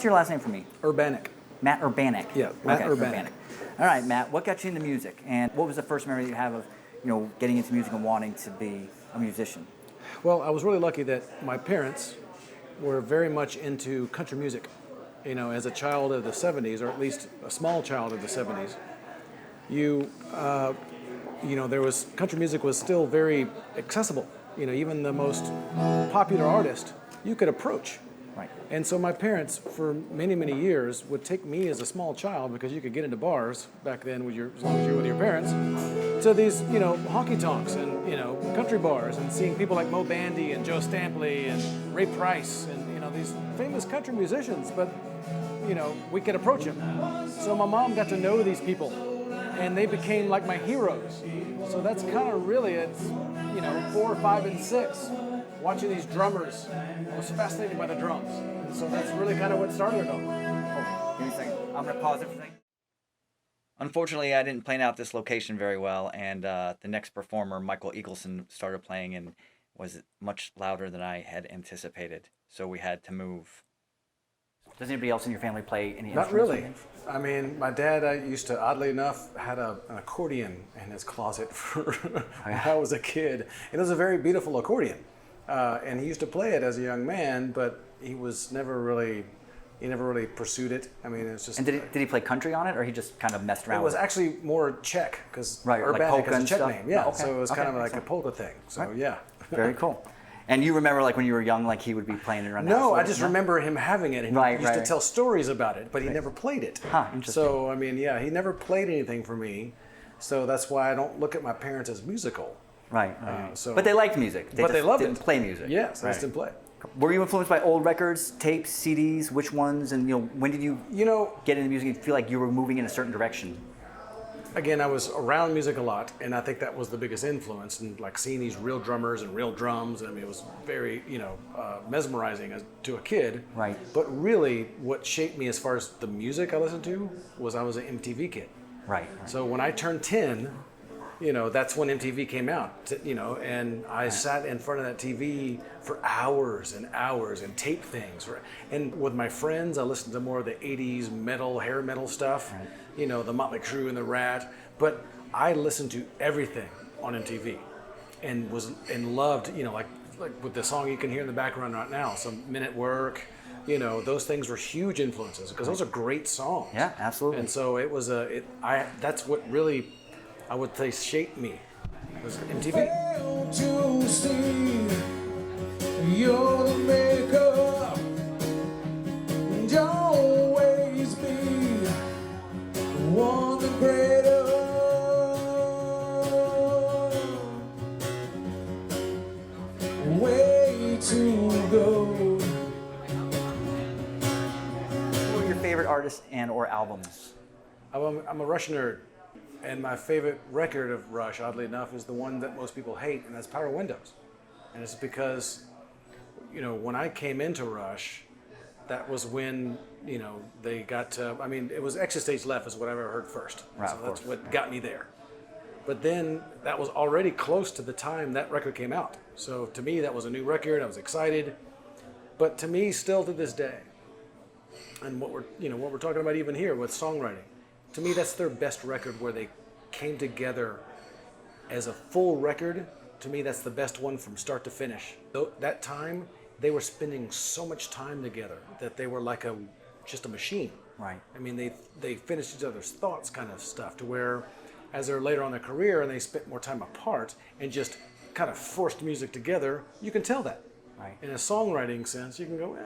pronounce your last name for me? Urbanek. Matt Urbanek. Yeah, Matt Urbanek. All right, Matt, what got you into music? And what was the first memory you have of, getting into music and wanting to be a musician? Well, I was really lucky that my parents were very much into country music. As a child of the 70s, or at least a small child of the 70s, there was country music was still very accessible. Even the most popular artist you could approach. Right. And so my parents, for many, many years, would take me as a small child, because you could get into bars back then as long as you were with your parents, to these, honky tonks and, country bars, and seeing people like Mo Bandy and Joe Stampley and Ray Price and, these famous country musicians, but, we could approach them. So my mom got to know these people, and they became like my heroes. So that's kind of really, it's, 4, 5, and 6. Watching these drummers, I was fascinated by the drums. And so that's really kind of what started it all. Oh, give me a second. I'm going to pause it for a second. Unfortunately, I didn't plan out this location very well, and the next performer, Michael Eagleson, started playing and was much louder than I had anticipated. So we had to move. Does anybody else in your family play any instruments? Not really. I mean, my dad used to, oddly enough, had an accordion in his closet when I was a kid. It was a very beautiful accordion. And he used to play it as a young man, but he never really pursued it. I mean, it's just. And did he play country on it, or he just kind of messed around? It was actually more Czech, because Urbanek is a Czech name. Yeah, okay. So it was kind of like a polka thing. So right. Yeah. Very cool. And you remember, when you were young, he would be playing it around the house? No, I just remember him having it, and he used to tell stories about it, but he never played it. Huh, interesting. So, I mean, yeah, he never played anything for me, so that's why I don't look at my parents as musical. Right. But they liked music. They loved didn't play music. Yes, they just didn't play. Were you influenced by old records, tapes, CDs? Which ones? And when did you get into music and feel like you were moving in a certain direction? Again, I was around music a lot, and I think that was the biggest influence. And seeing these real drummers and real drums, I mean, it was very mesmerizing to a kid. Right. But really, what shaped me as far as the music I listened to was I was an MTV kid. Right. So when I turned 10. That's when MTV came out, and I sat in front of that TV for hours and hours and taped things. And with my friends, I listened to more of the 80s metal, hair metal stuff, the Motley Crue and the Rat. But I listened to everything on MTV and loved, like with the song you can hear in the background right now, some Men at Work, those things were huge influences, because those are great songs. Yeah, absolutely. And so it was that's what really, I would say, shaped me. It was MTV. To see you're the maker, and always be one the greater. Way to go. What are your favorite artists and or albums? I'm a Rush nerd. And my favorite record of Rush, oddly enough, is the one that most people hate, and that's Power Windows. And it's because, when I came into Rush, that was when, they got to, it was Exit Stage Left is what I ever heard first. Right, so that's what got me there. But then that was already close to the time that record came out. So to me, that was a new record. I was excited. But to me, still to this day, and what we're talking about even here with songwriting, to me, that's their best record, where they came together as a full record. To me, that's the best one from start to finish. That time, they were spending so much time together that they were like just a machine. Right. I mean, they finished each other's thoughts, kind of stuff, to where, as they're later on in their career and they spent more time apart and just kind of forced music together, you can tell that. Right. In a songwriting sense, you can go,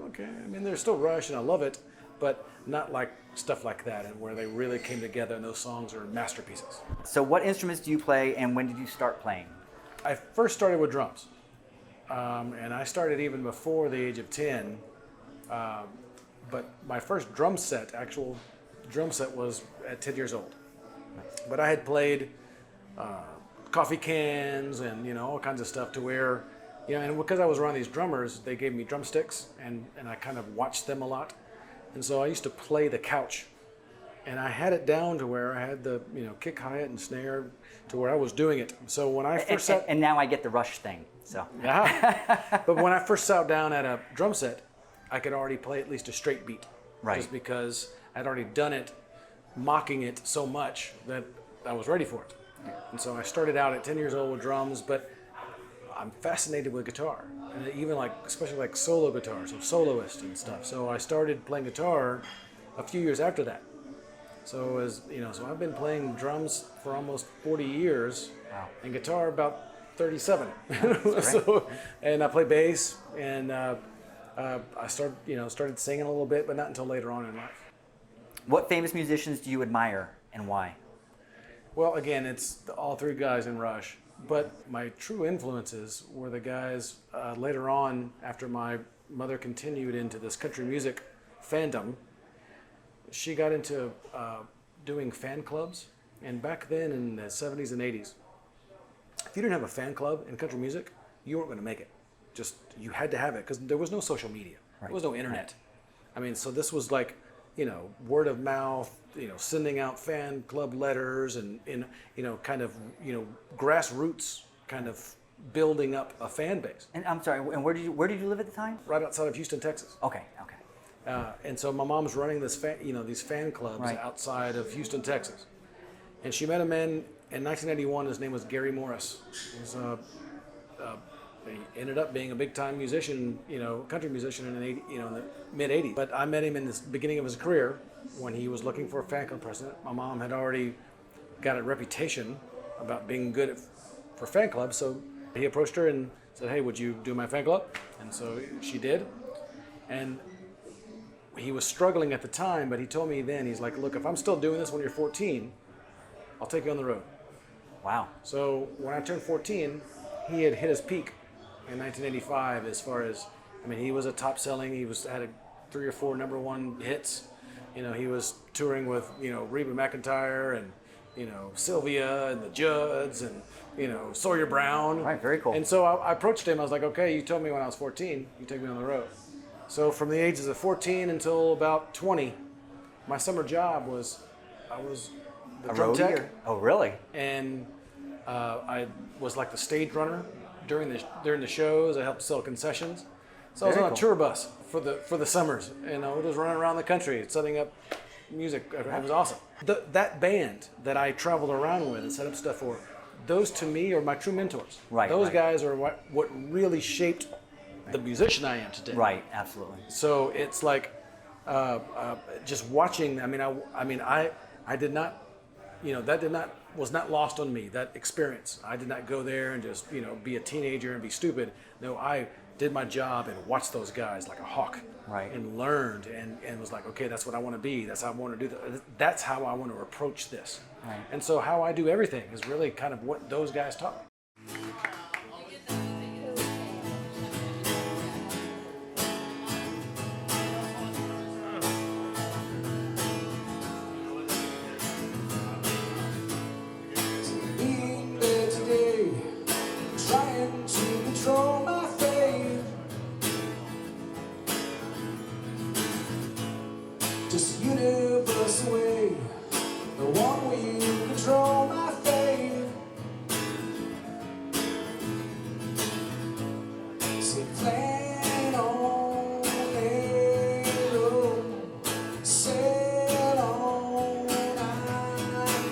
okay. They're still Rush, and I love it, but not like stuff like that, and where they really came together, and those songs are masterpieces. So what instruments do you play, and when did you start playing? I first started with drums, and I started even before the age of 10, but my first actual drum set was at 10 years old. But I had played coffee cans and all kinds of stuff, to where, and because I was around these drummers, they gave me drumsticks, and I kind of watched them a lot. And so I used to play the couch, and I had it down to where I had the kick, hi-hat, and snare, to where I was doing it. So when I first and now I get the Rush thing. So yeah, but when I first sat down at a drum set, I could already play at least a straight beat. Right. Just because I'd already done it, mocking it so much that I was ready for it. And so I started out at 10 years old with drums, but I'm fascinated with guitar, and even like, especially like solo guitar, so soloist and stuff. So I started playing guitar a few years after that. So as you know, so I've been playing drums for almost 40 years, Wow. and guitar about 37. So, and I play bass, and I started singing a little bit, but not until later on in life. What famous musicians do you admire and why? Well, again, it's all three guys in Rush. But my true influences were the guys later on, after my mother continued into this country music fandom. She got into doing fan clubs. And back then in the 70s and 80s, if you didn't have a fan club in country music, you weren't going to make it. Just, you had to have it because there was no social media. Right. There was no internet. Right. I mean, so this was like, word of mouth, sending out fan club letters and, kind of, grassroots kind of building up a fan base. And I'm sorry, and where did you live at the time? Right outside of Houston, Texas. Okay. And so my mom's running these fan clubs Right. outside of Houston, Texas. And she met a man in 1981. His name was Gary Morris. He ended up being a big-time musician, country musician in the mid-'80s. But I met him in the beginning of his career when he was looking for a fan club president. My mom had already got a reputation about being good for fan clubs, so he approached her and said, "Hey, would you do my fan club?" And so she did. And he was struggling at the time, but he told me then, he's like, "Look, if I'm still doing this when you're 14, I'll take you on the road." Wow. So when I turned 14, he had hit his peak in 1985 as far as, he was a top selling, had 3 or 4 number 1 hits. He was touring with, Reba McEntire and, Sylvia and the Judds and, Sawyer Brown. Right, very cool. And so I approached him. I was like, "Okay, you told me when I was 14, you take me on the road." So from the ages of 14 until about 20, my summer job was, I was the drum tech. Oh, really? And I was like the stage runner during the shows. I helped sell concessions. So I was Very on a cool. tour bus for the summers, and I was just running around the country setting up music. It was awesome. That band that I traveled around with and set up stuff for, those to me are my true mentors. Right, Those right. guys are what really shaped the musician I am today. Right, absolutely. So it's like just watching. I did not, was not lost on me, that experience. I did not go there and just be a teenager and be stupid. No, I did my job and watched those guys like a hawk. Right. And learned and was like, okay, that's what I want to be. That's how I want to do that. That's how I want to approach this. Right. And so how I do everything is really kind of what those guys taught me. Being there today, trying to control my fate. Just a universe away, the one where you control my fate. So plan on it, oh, sail on, I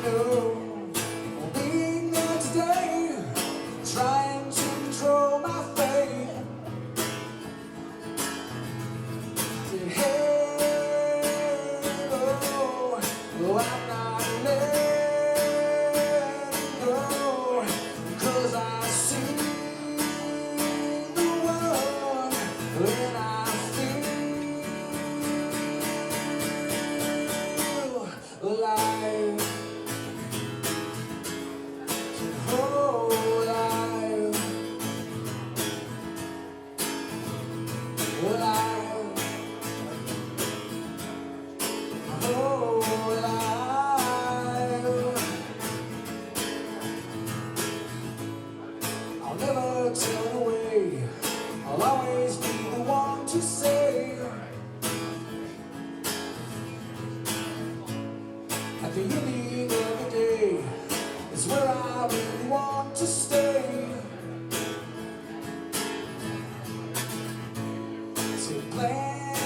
know. Being there today, trying to control my fate. Hey, oh, I'm not letting go, 'cause I see the world and I feel alive. Oh, alive. Alive. Oh, alive. I'll never turn away. I'll always be the one to say, at the ending of the day is where I really want to stay. So plan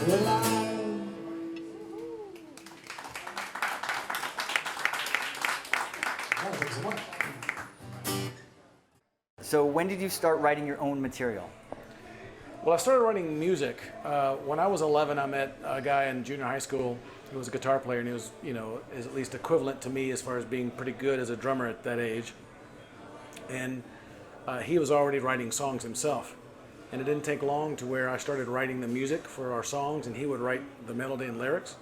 the line. Oh, thanks so much. So when did you start writing your own material? Well, I started writing music. When I was 11, I met a guy in junior high school who was a guitar player, and he was, is at least equivalent to me as far as being pretty good as a drummer at that age. And he was already writing songs himself. And it didn't take long to where I started writing the music for our songs, and he would write the melody and lyrics.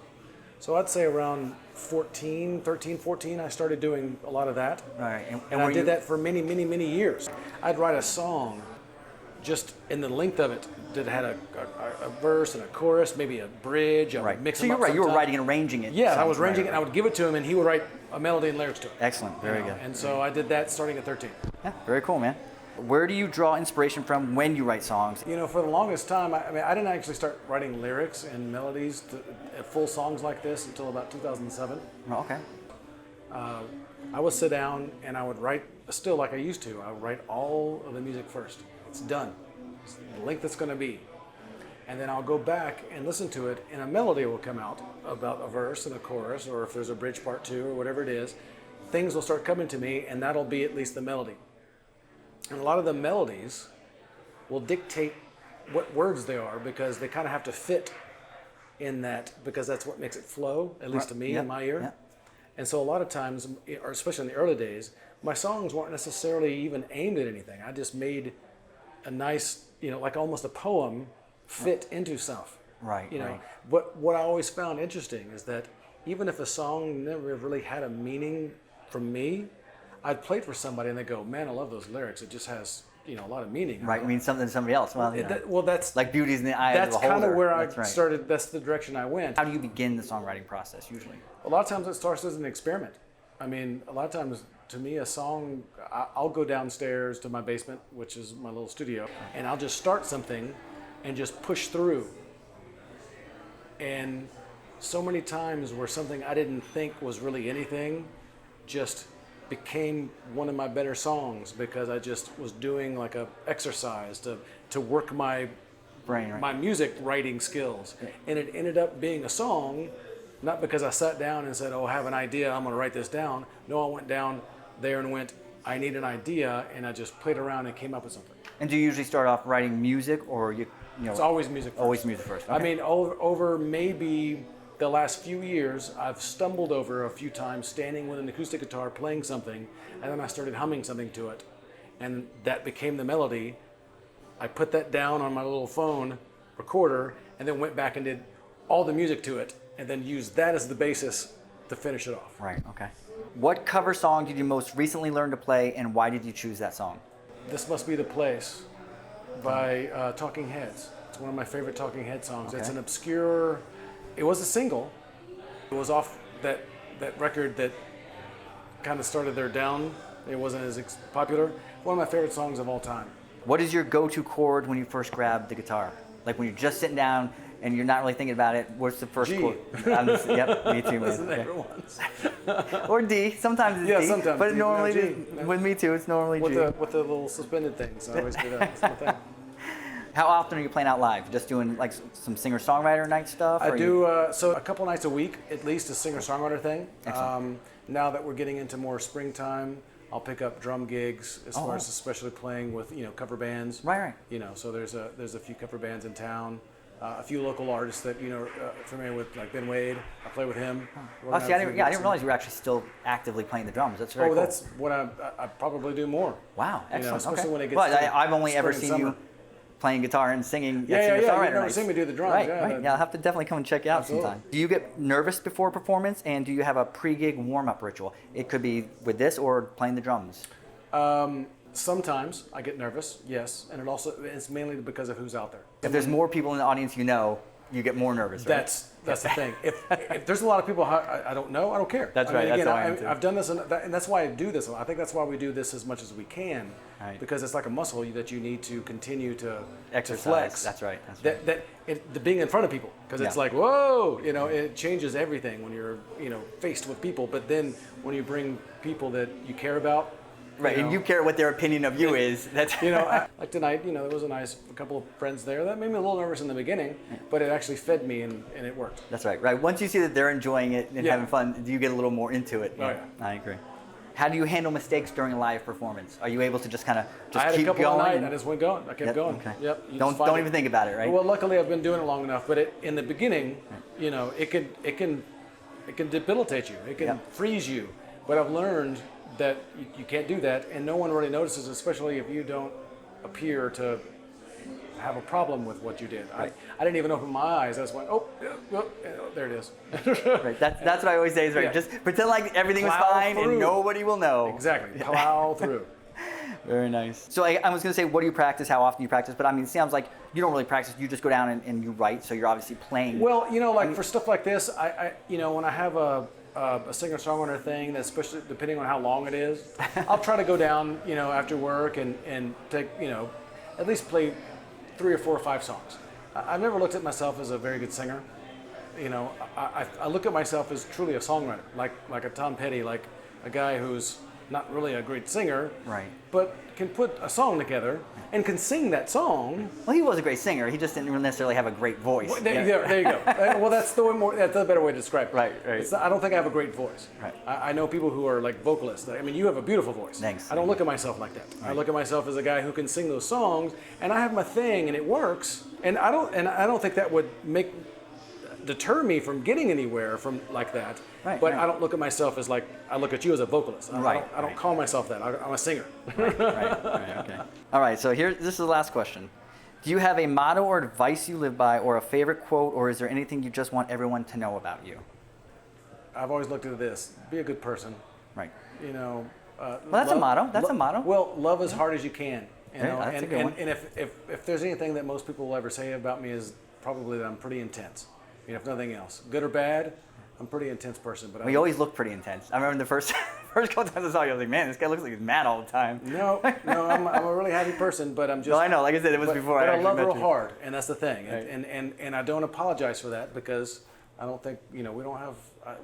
So I'd say around 13, 14, I started doing a lot of that. Right. And I did that for many, many, many years. I'd write a song just in the length of it that had a verse and a chorus, maybe a bridge. I would mix them up. So you were sometime. writing and arranging it. Yeah, I was arranging it, and I would give it to him, and he would write a melody and lyrics to it. Excellent. Very good. And so I did that starting at 13. Yeah, very cool, man. Where do you draw inspiration from when you write songs? For the longest time, I didn't actually start writing lyrics and melodies to full songs like this until about 2007. Oh, okay. I would sit down and I would write, still like I used to, I would write all of the music first. It's done. It's the length it's going to be. And then I'll go back and listen to it, and a melody will come out about a verse and a chorus, or if there's a bridge part 2 or whatever it is, things will start coming to me, and that'll be at least the melody. And a lot of the melodies will dictate what words they are, because they kind of have to fit in that, because that's what makes it flow, at least to me in my ear. Yeah. And so a lot of times, or especially in the early days, my songs weren't necessarily even aimed at anything. I just made a nice, like almost a poem fit into stuff. Right. Right. What I always found interesting is that even if a song never really had a meaning from me, I'd play it for somebody and they go, "Man, I love those lyrics. It just has, a lot of meaning." Right. It means something to somebody else. Well, that's like beauty's in the eye of the beholder. That's kind of where I right. started. That's the direction I went. How do you begin the songwriting process usually? A lot of times it starts as an experiment. A lot of times, to me, a song, I'll go downstairs to my basement, which is my little studio, and I'll just start something and just push through. And so many times where something I didn't think was really anything just became one of my better songs, because I just was doing like a exercise to work my brain, right? my music writing skills. And it ended up being a song, not because I sat down and said, "Oh, I have an idea, I'm going to write this down." No, I went down there and went, "I need an idea," and I just played around and came up with something. And do you usually start off writing music, or It's always music first. Always music first. Okay. Over maybe the last few years, I've stumbled over a few times standing with an acoustic guitar playing something, and then I started humming something to it, and that became the melody. I put that down on my little phone recorder, and then went back and did all the music to it, and then used that as the basis to finish it off. Right. Okay. What cover song did you most recently learn to play, and why did you choose that song? This Must Be the Place by Talking Heads. It's one of my favorite Talking Head songs. Okay. It's an obscure, it was a single. It was off that record that kind of started their down. It wasn't as popular. One of my favorite songs of all time. What is your go-to chord when you first grab the guitar? Like when you're just sitting down and you're not really thinking about it, what's the first G. chord? Yep, me too. That's the man. favorite ones. Or D. Sometimes it's D. Sometimes But D, normally, no, G. it is- with me too, it's normally With G. the little suspended things. I always do that. That's my thing. How often are you playing out live? Just doing like some singer-songwriter night stuff? I or do, so a couple nights a week, at least, a singer-songwriter thing. Excellent. Now that we're getting into more springtime, I'll pick up drum gigs as far as especially playing with, cover bands. Right. So there's a few cover bands in town, a few local artists that, familiar with, like Ben Wade. I play with him. Oh, see, I didn't realize you were actually still actively playing the drums. That's very cool. That's what I probably do more. Wow, excellent. Especially okay. when it gets Well, to I've only ever spring seen and you summer. playing guitar and singing. at Yeah. singer-songwriter You've never nights. seen me do the drums. Right, Yeah. right. Yeah, I'll have to definitely come and check you out Absolutely. sometime. Do you get nervous before a performance, and do you have a pre-gig warm-up ritual? It could be with this or playing the drums. Sometimes I get nervous, yes, and it's mainly because of who's out there. If there's more people in the audience you get more nervous, right? That's the thing. If there's a lot of people I don't know, I don't care. That's right. Again, That's how I am too. I've done this, and that's why I do this. I think that's why we do this as much as we can, Right. because it's like a muscle that you need to continue to Exercise. to flex. That's right. The being in front of people, because it's Yeah. like, whoa, it changes everything when you're faced with people. But then when you bring people that you care about Right, and you care what their opinion of you is. That's like tonight, there was a couple of friends there. That made me a little nervous in the beginning, but it actually fed me and it worked. That's right. Right. Once you see that they're enjoying it and having fun, you get a little more into it. Oh, yeah. I agree. How do you handle mistakes during a live performance? Are you able to just kind of I had keep a couple going? of night, I just went going. I kept going. Okay. Yep. Don't even think about it, right? Well, luckily I've been doing it long enough, but in the beginning, it can debilitate you. It can freeze you. But I've learned that you can't do that, and no one really notices, especially if you don't appear to have a problem with what you did. Right. I didn't even open my eyes. I just went, there it is. Right. That's what I always say is right. Yeah. Just pretend like everything was Plow fine through. and nobody will know. Exactly. Plow through. Very nice. So I was going to say, what do you practice? How often do you practice? But I mean, it sounds like you don't really practice. You just go down and you write. So you're obviously playing. Well, for stuff like this, I when I have a singer-songwriter thing, that especially depending on how long it is, I'll try to go down, after work and take, at least play 3 or 4 or 5 songs. I've never looked at myself as a very good singer. I look at myself as truly a songwriter, like a Tom Petty, like a guy who's not really a great singer, right, but can put a song together and can sing that song. Well, he was a great singer. He just didn't necessarily have a great voice. Well, there you go. Well, that's the better way to describe it. Right. I don't think I have a great voice. Right. I know people who are like vocalists. I mean, you have a beautiful voice. Thanks. I don't look at myself like that. Right. I look at myself as a guy who can sing those songs, and I have my thing, and it works. And I don't think that would deter me from getting anywhere from like that. Right, but right. I don't look at myself as like I look at you as a vocalist. I don't call myself that. I'm a singer. Right. Okay. All right. So this is the last question. Do you have a motto or advice you live by, or a favorite quote, or is there anything you just want everyone to know about you? I've always looked at this: be a good person. Right. Well, that's a motto. That's a motto. Well, love as hard as you can. That's a good one. And if there's anything that most people will ever say about me is probably that I'm pretty intense. If nothing else, good or bad, I'm a pretty intense person. But you always look pretty intense. I remember the first couple times I saw you, I was like, man, this guy looks like he's mad all the time. No, I'm a really happy person, but I'm just. No, I know. Like I said, it was before but I I actually love met real you. hard, and that's the thing. Right. And I don't apologize for that because I don't think we don't have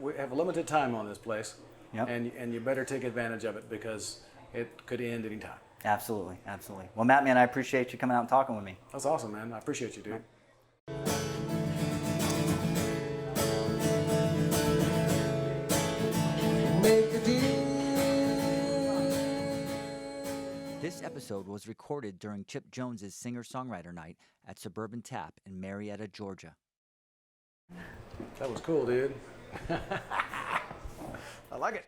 we have a limited time on this place. Yep. And you better take advantage of it because it could end any time. Absolutely. Well, Matt, man, I appreciate you coming out and talking with me. That's awesome, man. I appreciate you, dude. Make a deal. This episode was recorded during Chip Jones's singer-songwriter night at Suburban Tap in Marietta, Georgia. That was cool, dude. I like it.